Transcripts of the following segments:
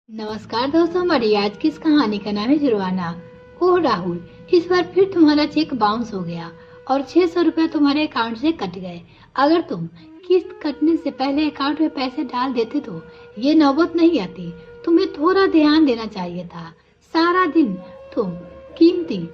नमस्कार दोस्तों, हमारी आज की इस कहानी का नाम है जुर्माना। ओह राहुल, इस बार फिर तुम्हारा चेक बाउंस हो गया और 600 रुपया तुम्हारे अकाउंट से कट गए। अगर तुम किस्त कटने से पहले अकाउंट में पैसे डाल देते तो ये नौबत नहीं आती। तुम्हें थोड़ा ध्यान देना चाहिए था। सारा दिन तुम कीमती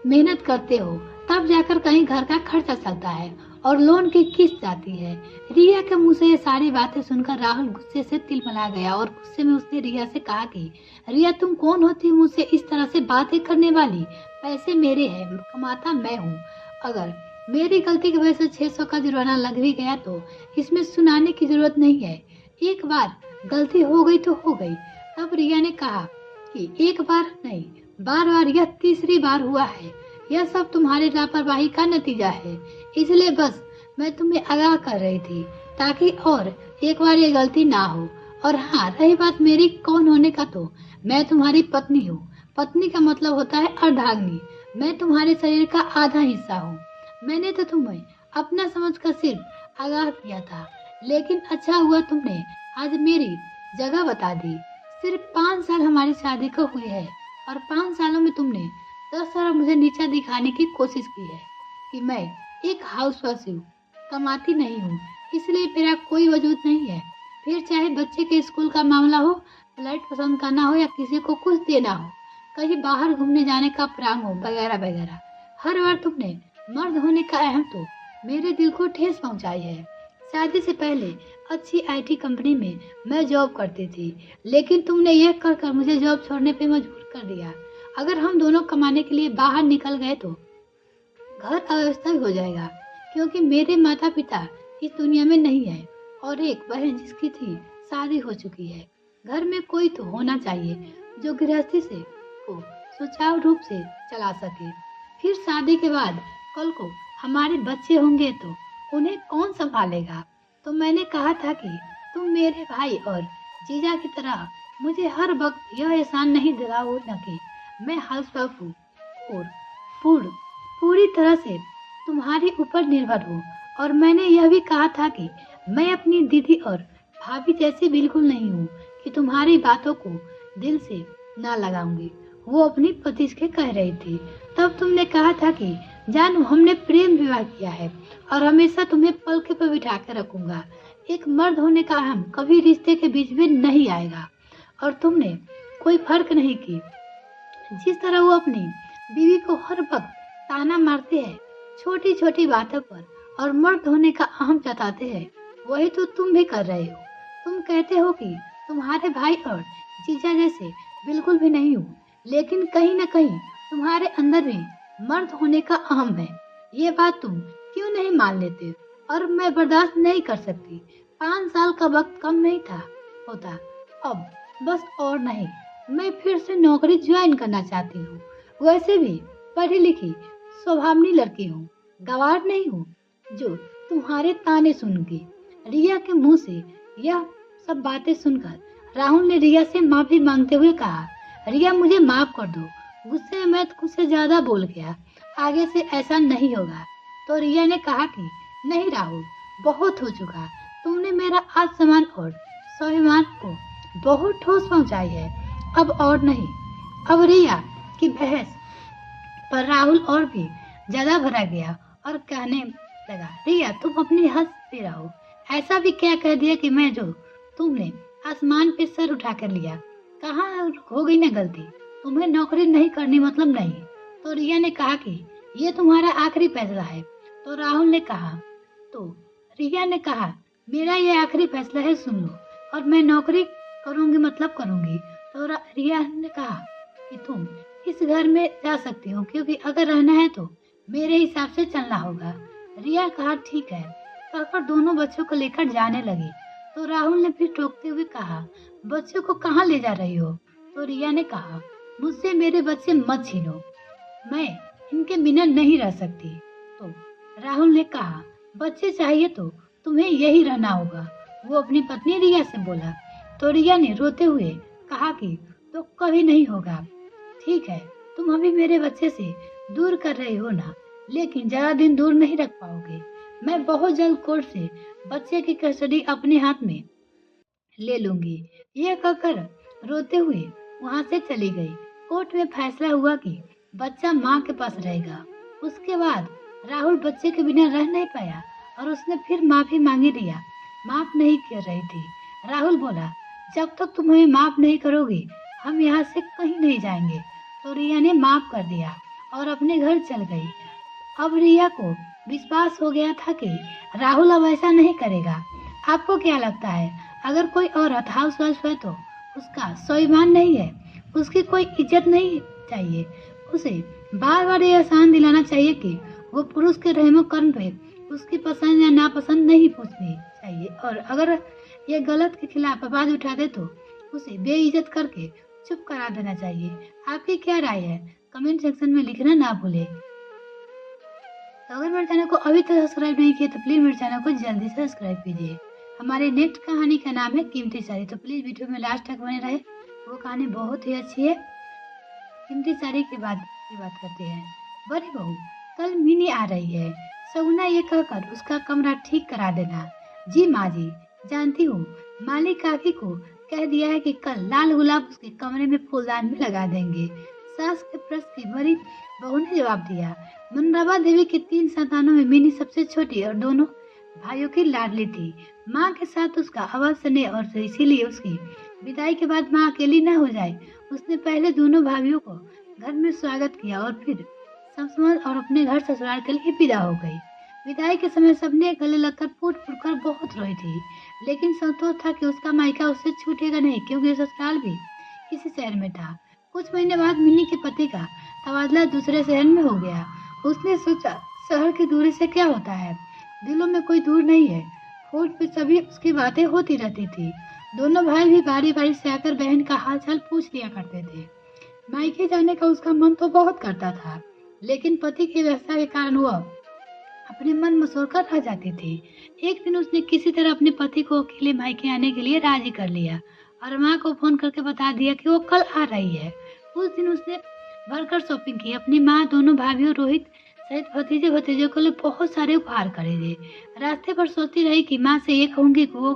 मेहनत करते हो, तब जाकर कहीं घर का खर्चा चलता है और लोन की किस्त आती है। रिया के मुंह से ये सारी बातें सुनकर राहुल गुस्से से तिलमिला गया और गुस्से में उसने रिया से कहा कि रिया, तुम कौन होती हो मुझसे इस तरह से बातें करने वाली? पैसे मेरे हैं, कमाता मैं हूँ। अगर मेरी गलती की वजह से 600 का जुर्माना लग भी गया तो इसमें सुनाने की जरूरत नहीं है। एक बार गलती हो गई तो हो गई। तब रिया ने कहा कि एक बार नहीं, बार बार, यह तीसरी बार हुआ है। यह सब तुम्हारी लापरवाही का नतीजा है, इसलिए बस मैं तुम्हें आगाह कर रही थी ताकि और एक बार ये गलती ना हो। और हाँ, रही बात मेरी कौन होने का, तो मैं तुम्हारी पत्नी हूँ। पत्नी का मतलब होता है अर्धांगिनी। मैं तुम्हारे शरीर का आधा हिस्सा हूँ। मैंने तो तुम्हें अपना समझकर सिर्फ आगाह किया था, लेकिन अच्छा हुआ तुमने आज मेरी जगह बता दी। सिर्फ 5 साल हमारी शादी को हुए हैं और 5 सालों में तुमने 10 साल मुझे नीचा दिखाने की कोशिश की है कि मैं एक हाउसवाइफ हूँ, कमाती नहीं हूँ, इसलिए मेरा कोई वजूद नहीं है। फिर चाहे बच्चे के स्कूल का मामला हो, फ्लैट पसंद करना हो या किसी को कुछ देना हो, कहीं बाहर घूमने जाने का प्लान हो, वगैरह वगैरह, हर बार तुमने मर्द होने का अहम तो मेरे दिल को ठेस पहुंचाई है। शादी से पहले अच्छी आईटी कंपनी में मैं जॉब करती थी, लेकिन तुमने यह कर कर मुझे जॉब छोड़ने पे मजबूर कर दिया। अगर हम दोनों कमाने के लिए बाहर निकल गए तो घर अव्यवस्था हो जाएगा, क्योंकि मेरे माता पिता इस दुनिया में नहीं है और एक बहन जिसकी थी शादी हो चुकी है। घर में कोई तो होना चाहिए जो गृहस्थी से को सुचारू रूप से चला सके। फिर शादी के बाद कल को हमारे बच्चे होंगे तो उन्हें कौन संभालेगा? तो मैंने कहा था कि तुम मेरे भाई और जीजा की तरह मुझे हर वक्त यह एहसान नहीं दिलाओ न कि मैं हाउसवाइफ हूँ और पूर्ण पूरी तरह से तुम्हारे ऊपर निर्भर हूँ। और मैंने यह भी कहा था कि मैं अपनी दीदी और भाभी जैसी बिल्कुल नहीं हूँ कि तुम्हारी बातों को दिल से ना लगाऊंगी। वो अपनी पति से कह रही थी। तब तुमने कहा था कि जानू, हमने प्रेम विवाह किया है और हमेशा तुम्हें पलके पर बिठा कर रखूंगा। एक मर्द होने का हम कभी रिश्ते के बीच में नहीं आएगा। और तुमने कोई फर्क नहीं की। जिस तरह वो अपनी बीवी को हर वक्त ताना मारते हैं छोटी छोटी बातों पर और मर्द होने का अहम जताते हैं, वही तो तुम भी कर रहे हो। तुम कहते हो कि तुम्हारे भाई और जीजा जैसे बिल्कुल भी नहीं हो, लेकिन कहीं न कहीं तुम्हारे अंदर भी मर्द होने का अहम है। ये बात तुम क्यों नहीं मान लेते? और मैं बर्दाश्त नहीं कर सकती। 5 साल का वक्त कम नहीं था होता। अब बस और नहीं, मैं फिर से नौकरी ज्वाइन करना चाहती हूँ। वैसे भी पढ़ी लिखी स्वभावनी लड़की हूँ, गवार नहीं हूँ जो तुम्हारे ताने सुनूंगी। रिया के मुंह से यह सब बातें सुनकर राहुल ने रिया से माफी मांगते हुए कहा, रिया, मुझे माफ कर दो। गुस्से में मैं खुद से ज्यादा बोल गया। आगे से ऐसा नहीं होगा। तो रिया ने कहा कि नहीं राहुल, बहुत हो चुका। तुमने मेरा आत्मसम्मान और स्वाभिमान को बहुत ठोस पहुंचाई है। अब और नहीं। अब रिया की बहस पर राहुल और भी ज्यादा भरा गया और कहने लगा, रिया, तुम अपनी हंस पे रहो। ऐसा भी क्या कह दिया कि मैं जो तुमने आसमान पे सर उठा कर लिया? कहाँ हो गई ना गलती? तुम्हें नौकरी नहीं करनी मतलब नहीं। तो रिया ने कहा कि ये तुम्हारा आखिरी फैसला है। तो राहुल ने कहा, तो रिया ने कहा, मेरा ये आखिरी फैसला है, सुन लो। और मैं नौकरी करूंगी मतलब करूंगी। तो रिया ने कहा कि तुम इस घर में जा सकती हो, क्योंकि अगर रहना है तो मेरे हिसाब से चलना होगा। रिया कहा, ठीक है। कहकर दोनों बच्चों को लेकर जाने लगी। तो राहुल ने फिर टोकते हुए कहा, बच्चों को कहाँ ले जा रही हो? तो रिया ने कहा, मुझसे मेरे बच्चे मत छीनो, मैं इनके बिना नहीं रह सकती। तो राहुल ने कहा, बच्चे चाहिए तो तुम्हें यही रहना होगा। वो अपनी पत्नी रिया से बोला। तो रिया ने रोते हुए कहा कि तो कभी नहीं होगा। ठीक है, तुम अभी मेरे बच्चे से दूर कर रही हो ना, लेकिन ज्यादा दिन दूर नहीं रख पाओगे। मैं बहुत जल्द कोर्ट से बच्चे की कस्टडी अपने हाथ में ले लूंगी। यह कहकर रोते हुए वहां से चली गई। कोर्ट में फैसला हुआ कि बच्चा माँ के पास रहेगा। उसके बाद राहुल बच्चे के बिना रह नहीं पाया और उसने फिर माफी मांगी। रिया माफ नहीं कर रही थी। राहुल बोला, जब तक तुम हमें माफ नहीं करोगी हम यहाँ से कहीं नहीं जाएंगे। तो रिया ने माफ कर दिया और अपने घर चल गई। अब रिया को विश्वास हो गया था कि राहुल अब ऐसा नहीं करेगा। आपको क्या लगता है, अगर कोई औरत हाउसवाइफ है तो उसका स्वाभिमान नहीं है, उसकी कोई इज्जत नहीं चाहिए, उसे बार बार ये एहसान दिलाना चाहिए कि वो पुरुष के रहमो कर्म पे उसकी पसंद या नापसंद नहीं पूछनी चाहिए, और अगर ये गलत के खिलाफ आवाज उठा दे तो उसे बेइज्जत करके चुप करा देना चाहिए। आपकी क्या राय है, कमेंट सेक्शन में लिखना ना भूले। तो अगर मेरे चैनल को अभी तक सब्सक्राइब नहीं किया तो प्लीज मेरे चैनल को जल्दी से सब्सक्राइब कीजिए। हमारे नेक्स्ट कहानी का नाम है कीमती साड़ी, तो प्लीज वीडियो में लास्ट तक बने रहे। वो कहानी बहुत ही अच्छी है। कीमती साड़ी की बात करते हैं। बड़ी बहू, कल मिनी आ रही है, सगुना ये कहकर उसका कमरा ठीक करा देना। जी माँ जी, जानती हूँ, मालिक काकी को कह दिया है कि कल लाल गुलाब उसके कमरे में फूलदान में लगा देंगे। सास के प्रश्न की बड़ी बहू ने जवाब दिया। मुनरबा देवी की 3 संतानों में मिनी सबसे छोटी और दोनों भाइयों की लाडली थी। माँ के साथ उसका अवश्य स्नेह और इसीलिए उसकी विदाई के बाद माँ अकेली न हो जाए, उसने पहले दोनों भाइयों को घर में स्वागत किया और फिर समझ और अपने घर ससुराल के लिए विदा हो गई। विदाई के समय सबने गले लगकर फूट फूट कर बहुत रोई थी, लेकिन संतोष था कि उसका मायका उससे छूटेगा नहीं, क्योंकि ससुराल भी इसी शहर में था। कुछ महीने बाद मिनी के पति का तबादला दूसरे शहर में हो गया। उसने सोचा, शहर की दूरी से क्या होता है, दिलों में कोई दूर नहीं है। फोन पे सभी उसकी बातें होती रहती थी। दोनों भाई भी बारी बारी से आकर बहन का हाल चाल पूछ लिया करते थे। मायके जाने का उसका मन तो बहुत करता था, लेकिन पति की व्यवस्था के कारण वह अपने मन मसोर कर रह जाती थी। एक दिन उसने किसी तरह अपने पति को अकेले मायके आने के लिए राजी कर लिया और माँ को फोन करके बता दिया कि वो कल आ रही है। उस दिन उसने भरकर शॉपिंग की। अपनी माँ, दोनों भाइयों, रोहित सहित भतीजे भतीजों के लिए बहुत सारे उपहार खरीदे। रास्ते पर सोचती रही कि माँ से ये कहूंगी कि वो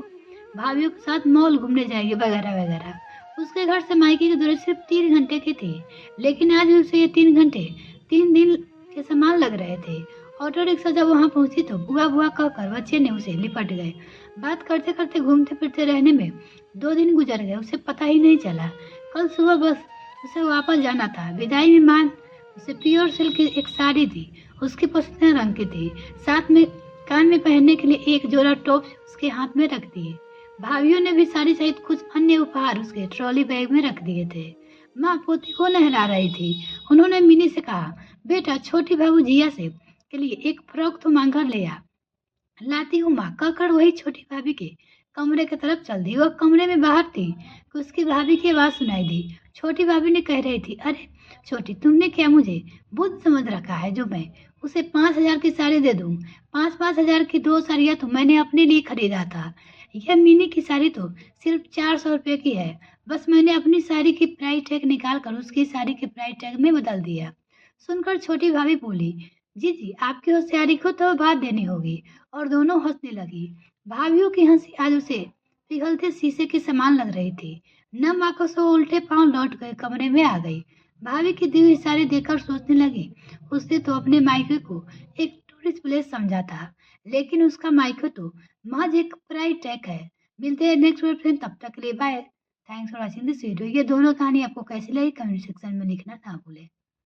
भाभीियों के साथ मॉल घूमने जाएगी वगैरह वगैरह। उसके घर से मायके की दूरी सिर्फ 3 घंटे की थी, लेकिन आज भी उसे ये 3 घंटे 3 दिन के समान लग रहे थे। ऑटो रिक्शा जब वहां पहुंची तो बुआ बुआ कहकर बच्चे ने उसे लिपट गए। बात करते करते घूमते फिरते रहने में 2 दिन गुजर गए, उसे पता ही नहीं चला। कल सुबह बस उसे वापस जाना था। विदाई में मां उसे प्योर सिल्क की एक साड़ी दी, उसकी पसंदीदा रंग की थी। साथ में कान में पहनने के लिए एक जोड़ा टॉप उसके हाथ में रख दिए। भाभीियों ने भी साड़ी सहित कुछ अन्य उपहार उसके ट्रॉली बैग में रख दिए थे। माँ पोती को नहला रही थी। उन्होंने मिनी से कहा, बेटा छोटी बाबू जिया से के लिए एक फ्रॉक तो मांग कर ले आ। लाती हूँ माँ, कहकर वही छोटी भाभी के कमरे की तरफ चल दी। वह कमरे में बाहर थी कि उसकी भाभी की आवाज सुनाई दी। छोटी भाभी ने कह रही थी, अरे छोटी, तुमने क्या मुझे बुद्ध समझ रखा है जो मैं उसे 5,000 की साड़ी दे दूं? 5,000 की 2 साड़ियाँ तो मैंने अपने लिए खरीदा था। यह मिनी की साड़ी तो सिर्फ 400 रुपए की है। बस मैंने अपनी साड़ी की प्राइस टैग निकाल कर उसकी साड़ी के प्राइस टैग में बदल दिया। सुनकर छोटी भाभी बोली, जी जी, आपकी होशियारी को तो बात देनी होगी। और दोनों हंसने लगी। भाभीियों की हंसी आज उसे पिघलते शीशे के समान लग रही थी। नम आंखों से वो उल्टे पांव लौट गए कमरे में आ गई। भाभी की दी हुई साड़ी देखकर सोचने लगी, उसने तो अपने मायके को एक टूरिस्ट प्लेस समझा था, लेकिन उसका मायके तो महज एक प्राइस टैग है। मिलते हैं नेक्स्ट वीडियो, तब तक के लिए bye. Thanks for watching this video. ये दोनों कहानी आपको कैसी लगी कमेंट सेक्शन में लिखना ना भूलें।